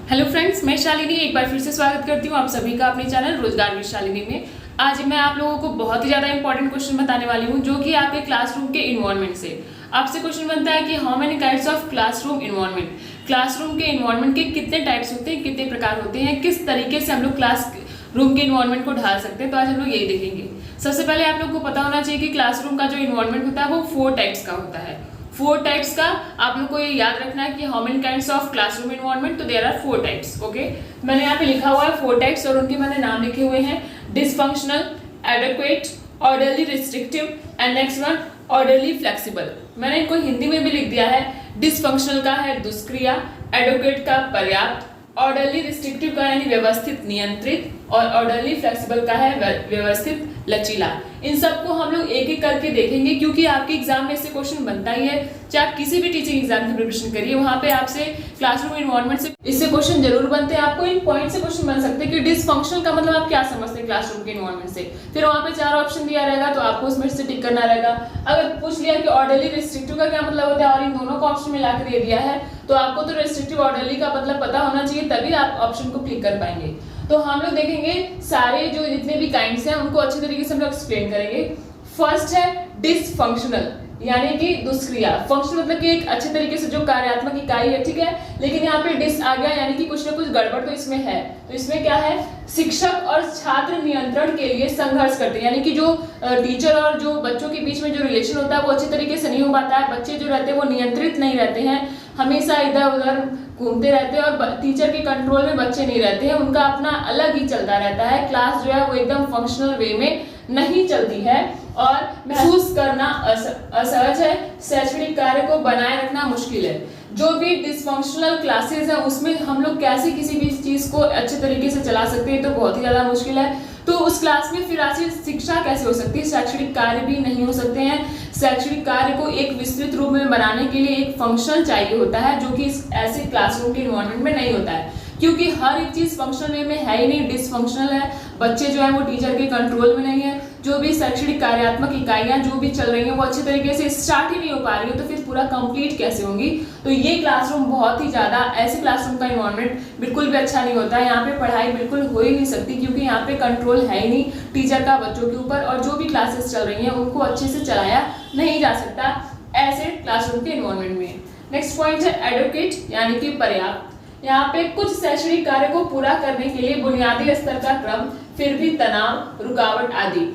Hello friends, मैं शालिनी एक बार फिर से स्वागत करती हूँ आप सभी का अपने चैनल रोजगार विद शालिनी में। आज मैं आप लोगों को बहुत ही ज़्यादा इंपॉर्टेंट क्वेश्चन बताने वाली हूँ जो कि आपके क्लासरूम के इन्वायरमेंट से आपसे क्वेश्चन बनता है कि how many kinds of classroom environment. Classroom के इन्वायरमेंट के कितने टाइप्स होते हैं, कितने प्रकार होते हैं, किस तरीके से हम लोग क्लास रूम के इन्वायरमेंट को ढाल सकते हैं। तो आज हम लोग यही देखेंगे। सबसे पहले आप लोग को पता होना चाहिए कि क्लासरूम का जो इन्वायरमेंट होता है वो 4 टाइप्स का होता है। 4 टाइप्स का आप लोग को ये याद रखना है कि how many kinds of classroom environment. तो देयर आर 4 टाइप्स। ओके, मैंने यहाँ पे लिखा हुआ है 4 टाइप्स और उनके मैंने नाम लिखे हुए हैं dysfunctional, adequate, orderly restrictive and next one orderly flexible. मैंने इनको हिंदी में भी लिख दिया है। डिसफंक्शनल का है दुष्क्रिया, एडेक्वेट का पर्याप्त, ऑर्डरली रिस्ट्रिक्टिव का यानी व्यवस्थित नियंत्रित और ऑर्डरली फ्लेक्सिबल का है व्यवस्थित लचीला। इन सबको हम लोग एक एक करके देखेंगे क्योंकि आपके एग्जाम में से क्वेश्चन बनता ही है। चाहे आप किसी भी टीचिंग एग्जाम की प्रिपरेशन करिए, वहां पे आपसे क्लासरूम इन्वायरमेंट से इससे क्वेश्चन जरूर बनते हैं। आपको इन पॉइंट से क्वेश्चन बन सकते हैं कि डिसफंक्शनल का मतलब आप क्या समझते हैं क्लासरूम के इन्वायरमेंट से। फिर वहां पे 4 ऑप्शन दिया रहेगा तो आपको उसमें से टिक करना रहेगा। अगर पूछ लिया कि ऑर्डरली रिस्ट्रिक्टिव का क्या मतलब होता है और इन दोनों को ऑप्शन में लाकर दे दिया है तो आपको तो रिस्ट्रिक्टिव ऑर्डरली का मतलब पता होना चाहिए, तभी आप ऑप्शन को क्लिक कर पाएंगे। तो हम लोग देखेंगे सारे जो जितने भी काइंड्स हैं उनको अच्छे तरीके से हम लोग एक्सप्लेन करेंगे। फर्स्ट है डिसफंक्शनल यानी कि दुष्क्रिया। फंक्शन मतलब कि एक अच्छे तरीके से जो कार्यात्मक इकाई है, ठीक है, लेकिन यहाँ पे डिस आ गया यानी कि कुछ ना कुछ गड़बड़ तो इसमें है। तो इसमें क्या है, शिक्षक और छात्र नियंत्रण के लिए संघर्ष करते हैं, यानी कि जो टीचर और जो बच्चों के बीच में जो रिलेशन होता है वो अच्छे तरीके से नहीं हो पाता है। बच्चे जो रहते हैं वो नियंत्रित नहीं रहते हैं, हमेशा इधर उधर घूमते रहते हैं और टीचर के कंट्रोल में बच्चे नहीं रहते हैं, उनका अपना अलग ही चलता रहता है। क्लास जो है वो एकदम फंक्शनल वे में नहीं चलती है और महसूस करना असहज है। शैक्षणिक कार्य को बनाए रखना मुश्किल है। जो भी डिसफंक्शनल क्लासेस है उसमें हम लोग कैसे किसी भी चीज को अच्छे तरीके से चला सकते हैं तो बहुत ही ज्यादा मुश्किल है। तो उस क्लास में फिर ऐसी शिक्षा कैसे हो सकती है, शैक्षणिक कार्य भी नहीं हो सकते हैं। शैक्षणिक कार्य को एक विस्तृत रूप में बनाने के लिए एक फंक्शन चाहिए होता है जो कि ऐसे क्लासरूम के इन्वायरमेंट में नहीं होता है, क्योंकि हर एक चीज फंक्शनल वे में है ही नहीं, डिसफंक्शनल है। बच्चे जो है वो टीचर के कंट्रोल में नहीं है। जो भी शैक्षणिक कार्यात्मक इकाइयां जो भी चल रही हैं वो अच्छे तरीके से स्टार्ट ही नहीं हो पा रही है, तो फिर पूरा कंप्लीट कैसे होंगी। तो ये क्लासरूम बहुत ही ज्यादा, ऐसे क्लासरूम का इन्वायरमेंट बिल्कुल भी अच्छा नहीं होता है। यहाँ पे पढ़ाई बिल्कुल हो ही नहीं सकती क्योंकि यहाँ पे कंट्रोल है ही नहीं टीचर का बच्चों के ऊपर, और जो भी क्लासेस चल रही हैं उनको अच्छे से चलाया नहीं जा सकता ऐसे क्लासरूम के इन्वायरमेंट में। नेक्स्ट पॉइंट है एडुकेट यानी कि पर्याप्त। यहाँ पे कुछ शैक्षणिक कार्य को पूरा करने के लिए बुनियादी स्तर का क्रम, फिर भी तनाव, रुकावट आदि।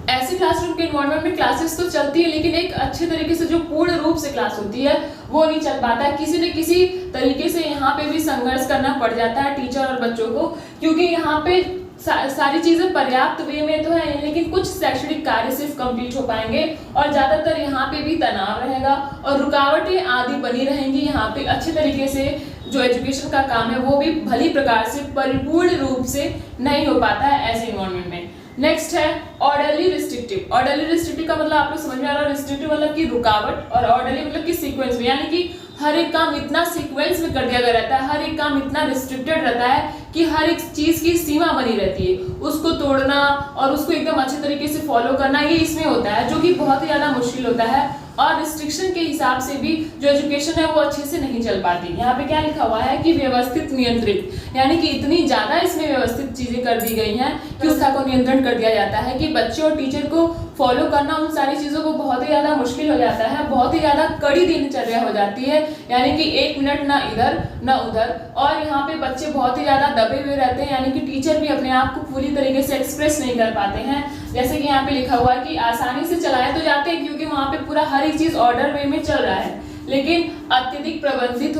ऐसे क्लासरूम के इन्वायरमेंट में क्लासेस तो चलती है लेकिन एक अच्छे तरीके से जो पूर्ण रूप से क्लास होती है वो नहीं चल पाता है। किसी न किसी तरीके से यहाँ पे भी संघर्ष करना पड़ जाता है टीचर और बच्चों को, क्योंकि यहाँ पे सारी चीजें पर्याप्त वे में तो है लेकिन कुछ शैक्षणिक कार्य सिर्फ कंप्लीट हो पाएंगे और ज्यादातर यहाँ पे भी तनाव रहेगा और रुकावटें आदि बनी रहेंगी। यहाँ पे अच्छे तरीके से जो एजुकेशन का काम है वो भी भली प्रकार से परिपूर्ण रूप से नहीं हो पाता है ऐसे इन्वायरमेंट में। नेक्स्ट है ऑर्डरली रिस्ट्रिक्टिव। ऑर्डरली रिस्ट्रिक्टिव का मतलब आप लोग समझ में आ रहा है। रिस्ट्रिक्टिव मतलब कि रुकावट और ऑर्डरली मतलब कि सीक्वेंस में, यानी कि हर एक काम इतना सीक्वेंस में कर दिया गया रहता है, हर एक काम इतना रिस्ट्रिक्टेड रहता है कि हर एक चीज की सीमा बनी रहती है, उसको तोड़ना और उसको एकदम अच्छे तरीके से फॉलो करना ये इसमें होता है, जो कि बहुत ही ज्यादा मुश्किल होता है। और रिस्ट्रिक्शन के हिसाब से भी जो एजुकेशन है वो अच्छे से नहीं चल पाती। यहाँ पे क्या लिखा हुआ है कि व्यवस्थित नियंत्रित, यानी कि इतनी ज्यादा इसमें व्यवस्थित चीजें कर दी गई हैं कि उसका को नियंत्रण कर दिया जाता है कि बच्चे और टीचर को फॉलो करना उन सारी चीजों को बहुत ही ज्यादा मुश्किल हो जाता है, बहुत ही ज्यादा कड़ी दिनचर्या हो जाती है, यानी कि 1 मिनट ना इधर ना उधर। और यहाँ पे बच्चे बहुत ही ज्यादा दबे हुए रहते हैं, यानी कि टीचर भी अपने आप को पूरी तरीके से एक्सप्रेस नहीं कर पाते हैं। जैसे कि यहाँ पे लिखा हुआ है कि आसानी से चलाए तो जाते हैं क्योंकि वहाँ पे पूरा हर एक चीज ऑर्डर वे में चल रहा है, लेकिन अत्यधिक प्रतिबंधित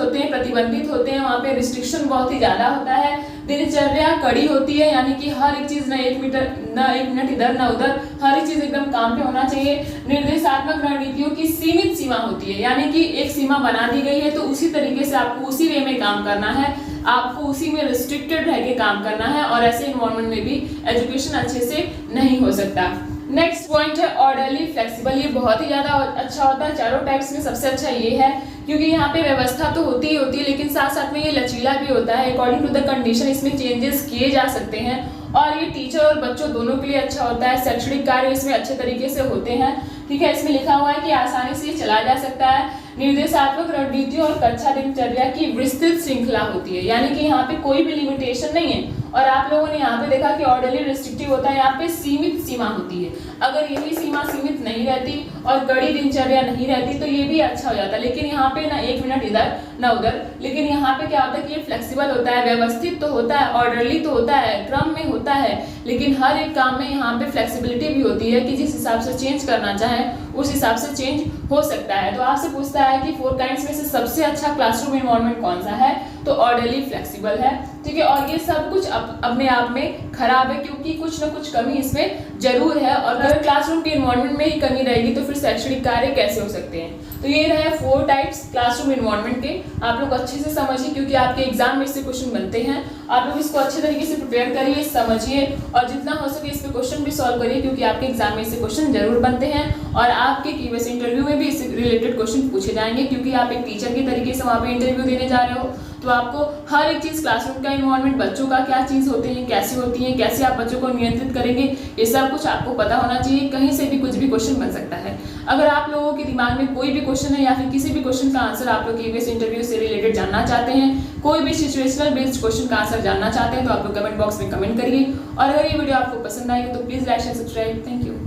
होते हैं, वहाँ पे रिस्ट्रिक्शन बहुत ही ज्यादा होता है। दिनचर्या कड़ी होती है, यानी कि हर एक चीज ना 1 मिनट इधर ना उधर, हर एक चीज एकदम काम पे होना चाहिए। निर्देशात्मक रणनीतियों की सीमित सीमा होती है, यानी कि एक सीमा बना दी गई है तो उसी तरीके से आपको उसी वे में काम करना है, आपको उसी में रिस्ट्रिक्टेड रह के काम करना है और ऐसे इन्वायरमेंट में भी एजुकेशन अच्छे से नहीं हो सकता। नेक्स्ट पॉइंट है ऑर्डरली फ्लेक्सिबल। ये बहुत ही ज्यादा अच्छा होता है। चारों टाइप्स में सबसे अच्छा ये है क्योंकि यहाँ पे व्यवस्था तो होती ही होती है लेकिन साथ साथ में ये लचीला भी होता है। अकॉर्डिंग टू द कंडीशन इसमें चेंजेस किए जा सकते हैं और ये टीचर और बच्चों दोनों के लिए अच्छा होता है। शैक्षणिक कार्य इसमें अच्छे तरीके से होते हैं, ठीक है। इसमें लिखा हुआ है कि आसानी से चला जा सकता है। निर्देशात्मक रणनीतियों और कक्षा दिनचर्या की विस्तृत श्रृंखला होती है, यानी कि यहाँ पे कोई भी लिमिटेशन नहीं है। और आप लोगों ने यहाँ पे देखा कि ऑर्डरली रिस्ट्रिक्टिव होता है, यहाँ पे सीमित सीमा होती है। अगर यही सीमा सीमित नहीं रहती और कड़ी दिनचर्या नहीं रहती तो ये भी अच्छा हो जाता, लेकिन यहाँ पे ना 1 मिनट इधर ना उधर। लेकिन यहाँ पे क्या होता है कि ये फ्लेक्सिबल होता है, व्यवस्थित तो होता है, ऑर्डरली तो होता है, क्रम में होता है, लेकिन हर एक काम में यहाँ पे फ्लेक्सिबिलिटी भी होती है कि जिस हिसाब से चेंज करना चाहें उस हिसाब से चेंज हो सकता है। तो आपसे पूछता है कि 4 काइंड्स में से सबसे अच्छा क्लासरूम एनवायरनमेंट कौन सा है, तो ऑर्डरली, फ्लेक्सिबल है, ठीक है। और ये सब कुछ अपने आप में खराब है क्योंकि कुछ ना कुछ कमी इसमें जरूर है, और अगर क्लासरूम के एनवायरनमेंट में ही कमी रहेगी तो फिर शैक्षणिक कार्य कैसे हो सकते हैं। तो ये रहे 4 टाइप्स क्लासरूम एनवायरनमेंट के। आप लोग अच्छे से समझिए क्योंकि आपके एग्जाम में इससे क्वेश्चन बनते हैं। आप लोग इसको अच्छे तरीके से प्रिपेयर करिए, समझिए और जितना हो सके इस पे क्वेश्चन भी सॉल्व करिए क्योंकि आपके एग्जाम में इससे क्वेश्चन जरूर बनते हैं और आपके कीवर्ड्स इंटरव्यू में भी इससे रिलेटेड क्वेश्चन पूछे जाएंगे क्योंकि आप एक टीचर की तरीके से वहाँ पे इंटरव्यू देने जा रहे हो। तो आपको हर एक चीज़, क्लासरूम का एनवायरनमेंट, बच्चों का क्या चीज़ होते हैं, कैसे होती हैं, कैसे आप बच्चों को नियंत्रित करेंगे, ये सब कुछ आपको पता होना चाहिए। कहीं से भी कुछ भी क्वेश्चन बन सकता है। अगर आप लोगों के दिमाग में कोई भी क्वेश्चन है या फिर किसी भी क्वेश्चन का आंसर आप लोग ईवीएस इंटरव्यू से रिलेटेड जानना चाहते हैं, कोई भी सिचुएशनल बेस्ड क्वेश्चन का आंसर जानना चाहते हैं, तो आप लोग कमेंट बॉक्स में कमेंट करिए। और अगर ये वीडियो आपको पसंद आई हो तो please like and subscribe. Thank you.